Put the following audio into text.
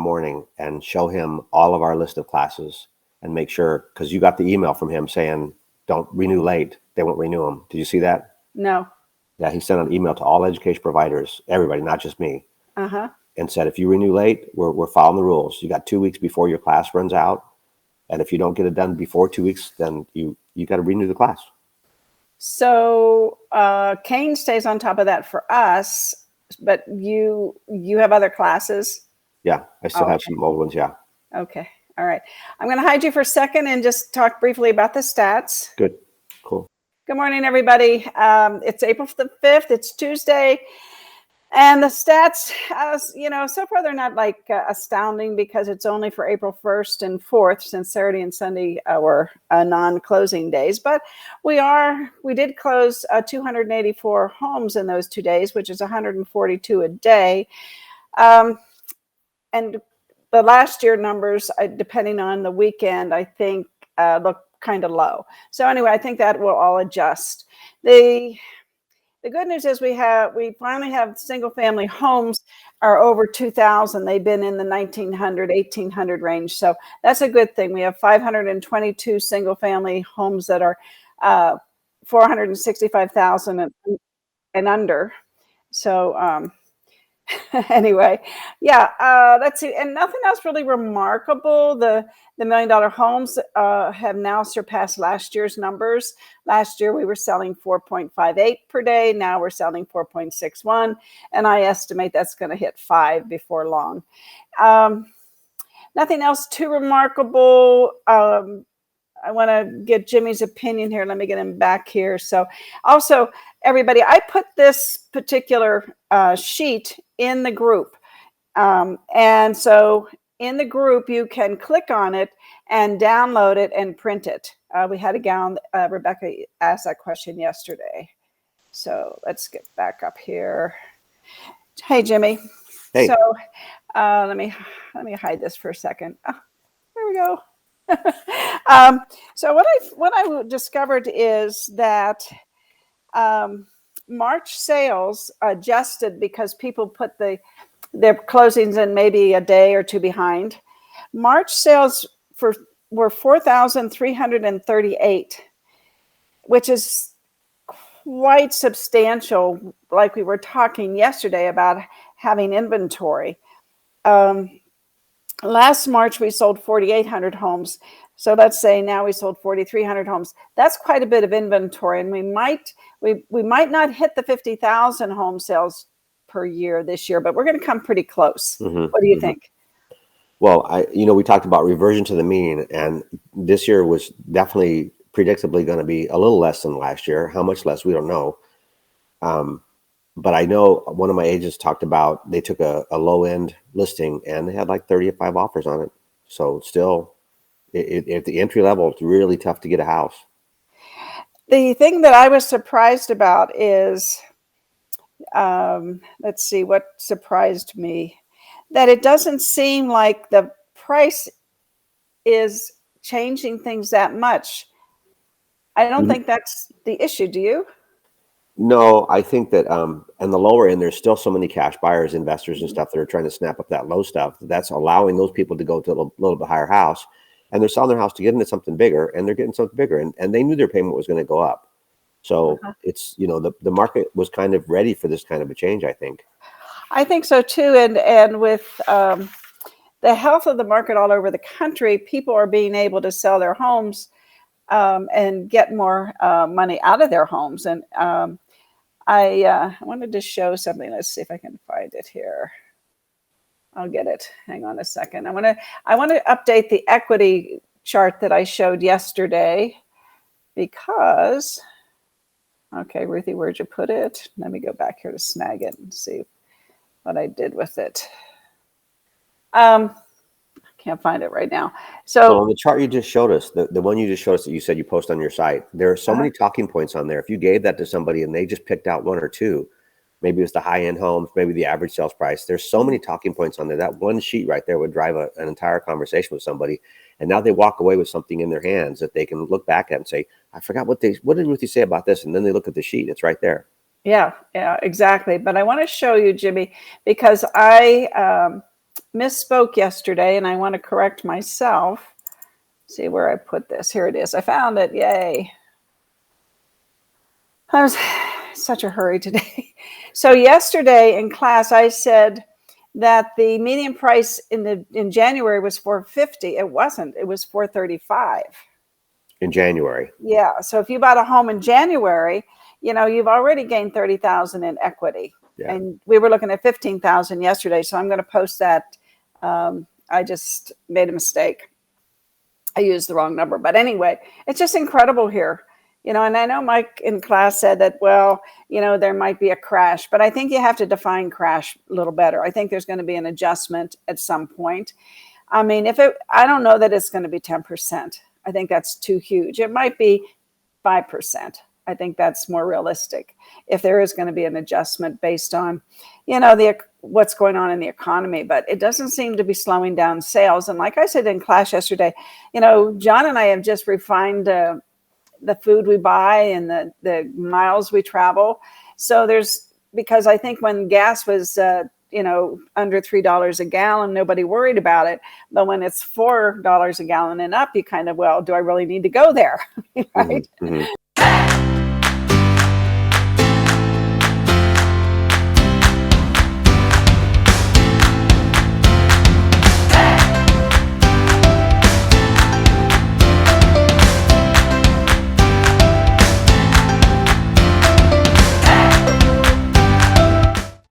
morning and show him all of our list of classes and make sure, because you got the email from him saying, don't renew late. They won't renew them. Did you see that? No. Yeah, he sent an email to all education providers, everybody, not just me, Uh-huh. and said, if you renew late, we're following the rules. You got 2 weeks before your class runs out. And if you don't get it done before 2 weeks, then you got to renew the class. So Kane stays on top of that for us, but you have other classes? Yeah, I still have some old ones, yeah. Okay, all right. I'm going to hide you for a second and just talk briefly about the stats. Good, cool. Good morning, everybody. It's April the 5th. It's Tuesday. And the stats, so far they're not like astounding because it's only for April 1st and 4th, since Saturday and Sunday were non-closing days. But we did close 284 homes in those 2 days, which is 142 a day. And the last year numbers, depending on the weekend, I think look kind of low. So anyway, I think that will all adjust. The good news is we finally have single family homes are over 2,000. They've been in the 1,900, 1,800 range. So that's a good thing. We have 522 single family homes that are 465,000 and under. So anyway, yeah, let's see. And nothing else really remarkable. The $1 million homes have now surpassed last year's numbers. Last year we were selling 4.58 per day. Now we're selling 4.61, and I estimate that's going to hit 5 before long. Nothing else too remarkable. I want to get Jimmy's opinion here. Let me get him back here. So also, everybody, I put this particular sheet in the group. And so in the group, you can click on it and download it and print it. We had a gal, Rebecca asked that question yesterday. So let's get back up here. Hey, Jimmy. Hey. So let me hide this for a second. Oh, there we go. So what I discovered is that March sales adjusted because people put their closings in maybe a day or two behind. March sales were 4,338, which is quite substantial. Like we were talking yesterday about having inventory. Last March, we sold 4,800 homes. So let's say now we sold 4,300 homes. That's quite a bit of inventory. And we might not hit the 50,000 home sales per year this year, but we're going to come pretty close. Mm-hmm. What do you think? Well, we talked about reversion to the mean, and this year was definitely predictably going to be a little less than last year. How much less, we don't know. But I know one of my agents talked about they took a low-end listing and they had like 35 offers on it. So still, at the entry level, it's really tough to get a house. The thing that I was surprised about is, let's see, what surprised me, that it doesn't seem like the price is changing things that much. I don't think that's the issue. Do you? No, I think that and the lower end, there's still so many cash buyers, investors and stuff that are trying to snap up that low stuff. That's allowing those people to go to a little bit higher house, and they're selling their house to get into something bigger, and they're getting something bigger, and they knew their payment was going to go up. So it's, the market was kind of ready for this kind of a change, I think. I think so too. And with the health of the market all over the country, people are being able to sell their homes and get more money out of their homes. And I wanted to show something. Let's see if I can find it here. I'll get it. Hang on a second. I want to update the equity chart that I showed yesterday because, okay, Ruthie, where'd you put it? Let me go back here to snag it and see what I did with it. Can't find it right now. So on the chart you just showed us, the one you just showed us that you said you post on your site, there are so many talking points on there. If you gave that to somebody and they just picked out one or two, maybe it's the high-end homes, maybe the average sales price. There's so many talking points on there. That one sheet right there would drive an entire conversation with somebody. And now they walk away with something in their hands that they can look back at and say, I forgot what did Ruthie say about this? And then they look at the sheet. It's right there. Yeah, exactly. But I want to show you, Jimmy, because I misspoke yesterday, and I want to correct myself. See where I put this. Here it is. I found it. Yay. I was such a hurry today. So yesterday in class, I said that the median price in January was $450. It wasn't. It was $435 in January. Yeah. So if you bought a home in January, you've already gained 30,000 in equity. Yeah. And we were looking at 15,000 yesterday. So I'm going to post that. I just made a mistake. I used the wrong number. But anyway, it's just incredible here. And I know Mike in class said that, well, there might be a crash, but I think you have to define crash a little better. I think there's going to be an adjustment at some point. I mean, I don't know that it's going to be 10%. I think that's too huge. It might be 5%. I think that's more realistic if there is going to be an adjustment based on, what's going on in the economy. But it doesn't seem to be slowing down sales. And like I said in class yesterday, John and I have just refined the food we buy and the miles we travel. So because I think when gas was, under $3 a gallon, nobody worried about it. But when it's $4 a gallon and up, you kind of, well, do I really need to go there? Right? Mm-hmm.